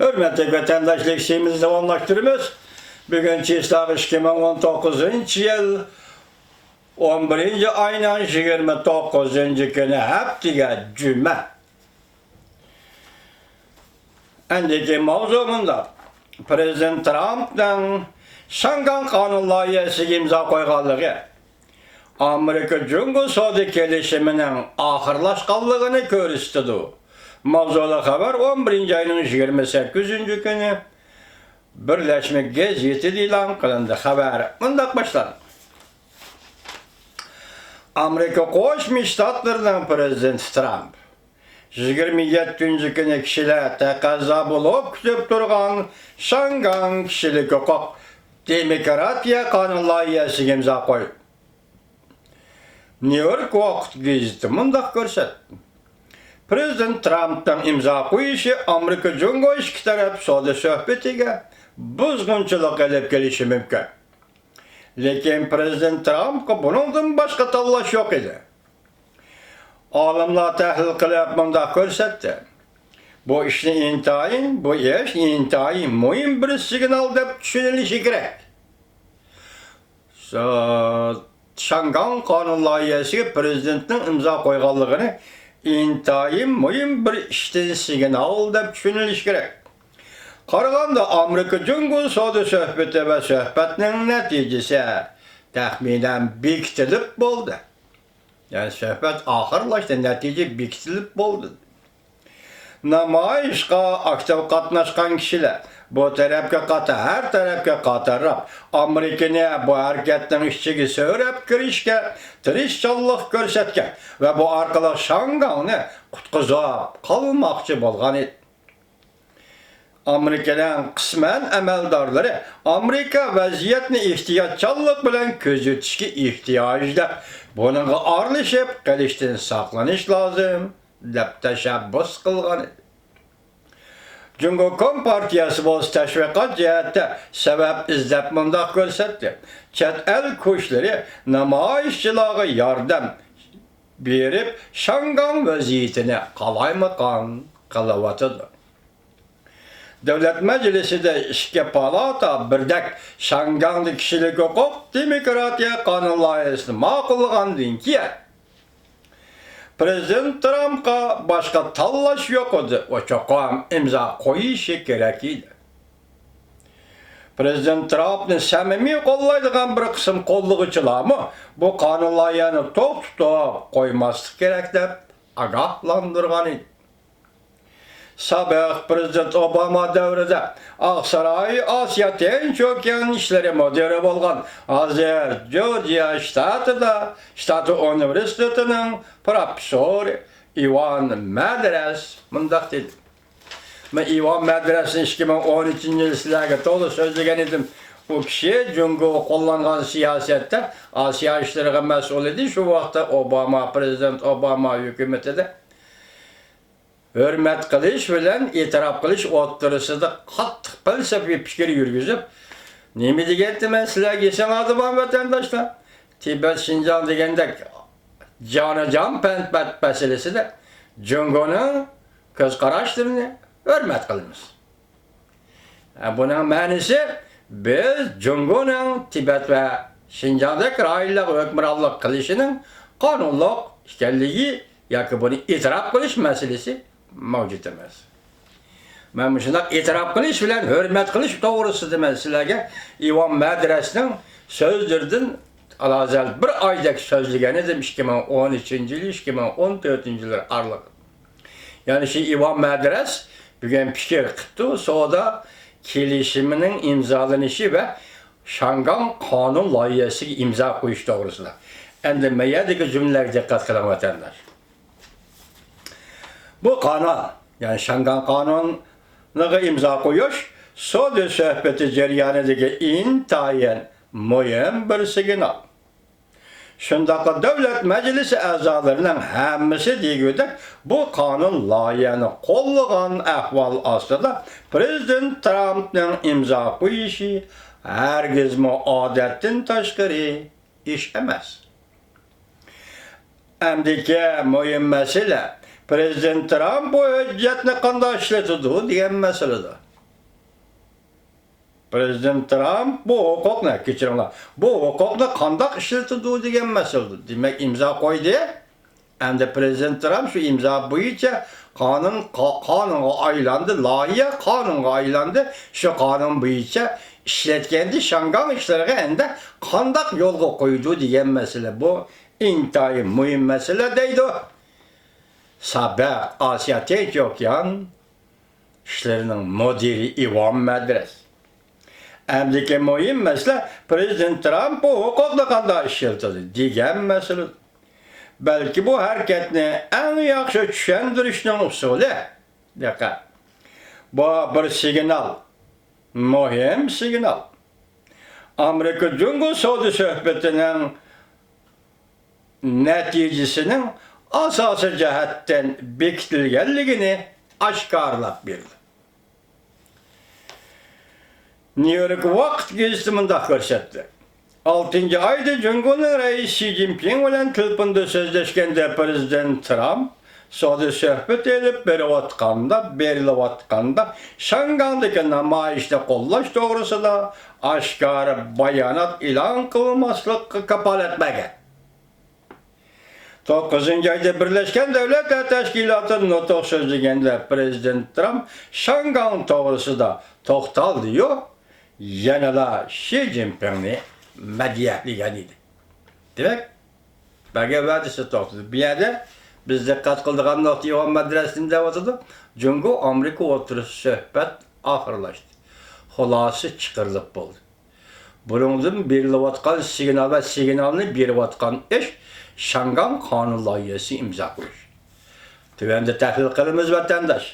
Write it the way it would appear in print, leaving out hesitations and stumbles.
Hürmetli vatandaşlık şeyimizi devamlaştırıyoruz. Bugün Çislak 2019 yıl 11. ayının 29. günü haftiga cüme. Endiki mavzumunda Prezident Trump'dan Şangan kanun layihesi imza koyganlığı, Amerika-Cungo Sodi kelişiminin ahırlaşkanlığını körüstüdü. Mavzulu haber 11. ayının 28. günü Birleşmiş Gazete ilan kılındı. Haber mındak başlandı. Amerika Koşmuş Ştatlarının Prezident Trump 27. günü kişiler tekaza bulup kütüp durgan Şangan kişilik hukuk demokratiya kanun layihesi imza koydu. New York Vakit Gazeti mındak görset. Prezident Trump'tan imza koyuşu Amerika-Cungo iki taraf soda sohbetiga buzg'unchilik elib kelishi mumkin. Lekin Prezident Trump'ga bundan boshqa tanlash yo'q edi. Olimlar tahlil qilib mundaq ko'rsatdi. Bu ish intayin muhim bir signal deb tushunilishi kerak. Şangan kanun layihesiga prezidentning imzo qo'yganligini intayin muhim bir ishdan signal deb tushunilishi kerak. Qaraganda Amerika-Cungo soda sohbeti ve sohbetning neticesi tahminen bekitilib bo'ldi. Yani sohbet ahırlaştı, netice bekitilib bo'ldi. Namoyishga aktiv qatnashgan kishilar bu tarafga qatar, her tarafga qatarib Amerikani bu harekatning ichiga so'rab kirishga tirishchanlik ko'rsatgan ve bu orqali Şanganni qutqizib qolmoqchi bo'lgan edi. Amerika'nın kısmen əməldarları Amerika vəziyyətini ehtiyatçılıq bilan gözətishga ehtiyacda. Bununla aralashib qilishdan saqlanish lozim deb tashabbus qilgan. Cungo Kompartiyasi bo'z tashviqot jihatda sabab izlab mundaq ko'rsatdi. Chet el kuchlari namoyishchilarga yordam berib Şangan vaziyatini qalaymiqon qilyotdi. Devlet Meclisi de iki palata birdek Şanganlı kişilik hukuk demokratiya kanun layihesini ma'qullagandan keyin Prezident Trump'a başka tanlash yo'q edi. O cho'qim imzo qo'yishi kerak edi. Prezident Trump'ni samimiy qo'llaydigan bir qism qo'llovchilarmi bu kanun layihasini to'xtatib qo'ymaslik kerak deb ogohlantirgan edi. Sabah Prezident Obama davrida Aqsaray Asiya Tinch okean ishlari mudiri bo'lgan hozir Georgia shtati universitetining professori Ivan Madras mundaq dedi. Men Ivan Madrasni 2013-yil sizlarga to'liq so'zlagan edim. U kishi Jungo qo'llangan siyosatda Osiyo ishlariga mas'ul edi. Shu vaqtda Prezident Obama hukumatida hürmet qilish bilan e'tirof qilish o'rtasida qattiq falsafiy fikr yurgizib, nima degandim men sizlarga esanadiman vatandoshlar? Tibet Şinjan degandek jonajon pand masalasida Jungoning ko'z qarashlarini hurmat qilamiz. Buning ma'nosi biz Jungoning Tibet va Şinjandagi rayonlarga hukmronlik qilishining qonunli ekanligi yoki buni e'tirof qilish masalasi mavjud emas. Men shunday e'tirof qilish bilan hurmat qilish to'g'risida men sizlarga Ivan Madrasning so'zlaridan alazal bir oydak so'zlagan edim 2013-yil, 2014-yillar aralıq. Yani şu Ivan Madras bugun fikr qildi, soda kelishimining imzolanishi va Şangan qonun loyihasiga imzo qo'yish to'g'risida. Endi mayadagi jumlalarga diqqat qiling vatandosh. Bu kanun, yani Şangan kanununa imza koyuş, soda sohbeti jarayonidagi intayin muhim bir signal. Shundaqla Davlat Majlisi a'zolarining hammasi degudek bu kanun loyihasini qo'llagan ahvol ostida Prezident Trump'ning imzo qo'yishi hargizmi odatdan tashqari ish emas. Amdiki muhim masala Prezident Trump bu hujjatni qanday ishlatadi degan masalada. Prezident Trump bu hukukni, kechiringlar, bu hukukni qandoq ishlatadi degan masala. Demak, imzo qo'ydi. Endi Prezident Trump şu imza bo'yicha qonunga aylandi, loyiha qonunga aylandi. Shu qonun bo'yicha ishlatganda Shangang ishlariga endi qandoq yo'lga qo'ydi degan masala. Bu intayin muhim masala deydi. Sabah Asya Tinch Okean işlerinin müdiri Ivan Medres. Emdiki muhim mesele Prezident Trump bu hukukla qanday ishlatadi degan masala. Belki bu hareketini en yaxshi tushuntirishning usuli. Diqqat. Bu bir signal. Muhim signal. Amerika Jungo savdo suhbatining neticesinin asası cihetten bekitilgenligini aşkarlap berdi. New York Vaqt gazetesi mundaq ko'rsatdi. 6. ayda Jungo'nun reisi Xi Jinping bilan telefonda so'zlashganda Prezident Trump savdo suhbat elib berilayotganda Shangangdagi namoyishni qo'llash to'g'risida oshkora bayonot e'lon qilmaslikka kafolatmagan. 9. ayda Birleşken Devletler Teşkilatı'nın nutq so'zlaganda Prezident Trump Shangang to'g'risida to'xtaldi-yu, yanada Xi Jinpingni madhiyahlagan edi. Demak, baga va'dasi to'xtadi. Bu yerda biz diqqat qiladigan nuqta Ivan Medres'in deyotdi. Jungo Amerika o'rtasida suhbat oxirlashdi. Xulosa chiqarilib bo'ldi. Buningdan berilayotgan signal va signalni berayotgan ish Shangang qonun loyihasi imzo qo'yish. Tuvanda tahlil qilamiz vatandosh.